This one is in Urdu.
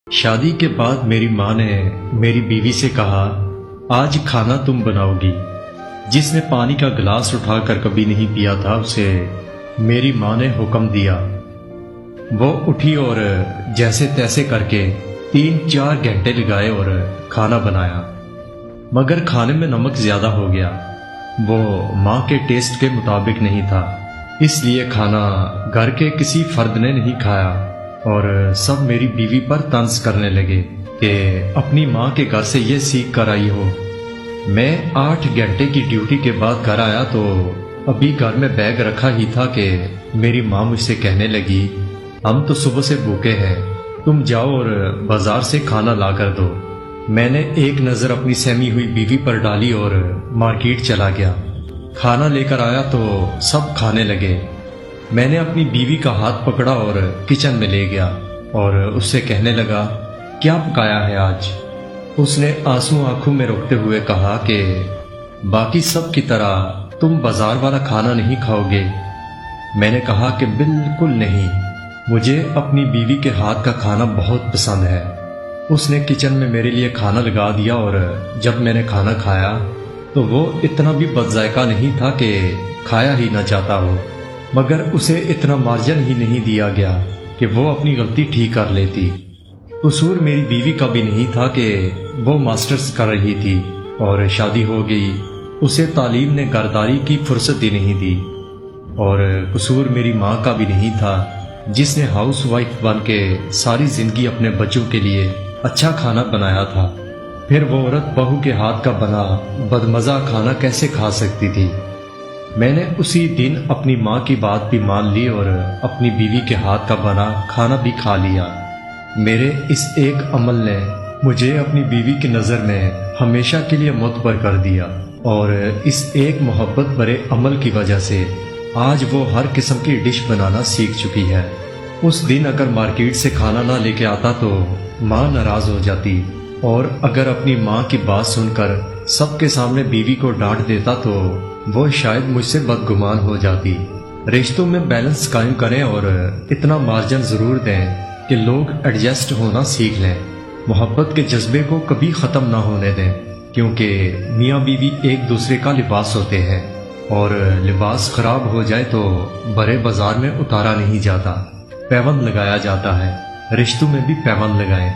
شادی کے بعد میری ماں نے میری بیوی سے کہا، آج کھانا تم بناؤ گی۔ جس نے پانی کا گلاس اٹھا کر کبھی نہیں پیا تھا اسے میری ماں نے حکم دیا۔ وہ اٹھی اور جیسے تیسے کر کے 3-4 گھنٹے لگائے اور کھانا بنایا، مگر کھانے میں نمک زیادہ ہو گیا۔ وہ ماں کے ٹیسٹ کے مطابق نہیں تھا، اس لیے کھانا گھر کے کسی فرد نے نہیں کھایا اور سب میری بیوی پر طنز کرنے لگے کہ اپنی ماں کے گھر سے یہ سیکھ کر آئی ہو۔ میں 8 گھنٹے کی ڈیوٹی کے بعد گھر آیا تو ابھی گھر میں بیگ رکھا ہی تھا کہ میری ماں مجھ سے کہنے لگی، ہم تو صبح سے بھوکے ہیں، تم جاؤ اور بازار سے کھانا لا کر دو۔ میں نے ایک نظر اپنی سہمی ہوئی بیوی پر ڈالی اور مارکیٹ چلا گیا۔ کھانا لے کر آیا تو سب کھانے لگے۔ میں نے اپنی بیوی کا ہاتھ پکڑا اور کچن میں لے گیا اور اس سے کہنے لگا، کیا پکایا ہے آج؟ اس نے آنسو آنکھوں میں روکتے ہوئے کہا کہ باقی سب کی طرح تم بازار والا کھانا نہیں کھاؤ گے۔ میں نے کہا کہ بالکل نہیں، مجھے اپنی بیوی کے ہاتھ کا کھانا بہت پسند ہے۔ اس نے کچن میں میرے لیے کھانا لگا دیا اور جب میں نے کھانا کھایا تو وہ اتنا بھی بد ذائقہ نہیں تھا کہ کھایا ہی نہ جاتا ہو، مگر اسے اتنا مارجن ہی نہیں دیا گیا کہ وہ اپنی غلطی ٹھیک کر لیتی۔ قصور میری بیوی کا بھی نہیں تھا کہ وہ ماسٹرز کر رہی تھی اور شادی ہو گئی، اسے تعلیم نے گھرداری کی فرصت ہی نہیں دی۔ اور قصور میری ماں کا بھی نہیں تھا جس نے ہاؤس وائف بن کے ساری زندگی اپنے بچوں کے لیے اچھا کھانا بنایا تھا۔ پھر وہ عورت بہو کے ہاتھ کا بنا بدمزہ کھانا کیسے کھا سکتی تھی؟ میں نے اسی دن اپنی ماں کی بات بھی مان لی اور اپنی بیوی کے ہاتھ کا بنا کھانا بھی کھا لیا۔ میرے اس ایک عمل نے مجھے اپنی بیوی کی نظر میں ہمیشہ کے لیے معتبر کر دیا، اور اس ایک محبت بھرے عمل کی وجہ سے آج وہ ہر قسم کی ڈش بنانا سیکھ چکی ہے۔ اس دن اگر مارکیٹ سے کھانا نہ لے کے آتا تو ماں ناراض ہو جاتی، اور اگر اپنی ماں کی بات سن کر سب کے سامنے بیوی کو ڈانٹ دیتا تو وہ شاید مجھ سے بدگمان ہو جاتی۔ رشتوں میں بیلنس قائم کریں اور اتنا مارجن ضرور دیں کہ لوگ ایڈجسٹ ہونا سیکھ لیں۔ محبت کے جذبے کو کبھی ختم نہ ہونے دیں، کیونکہ میاں بیوی ایک دوسرے کا لباس ہوتے ہیں، اور لباس خراب ہو جائے تو بڑے بازار میں اتارا نہیں جاتا، پیوند لگایا جاتا ہے۔ رشتوں میں بھی پیوند لگائیں۔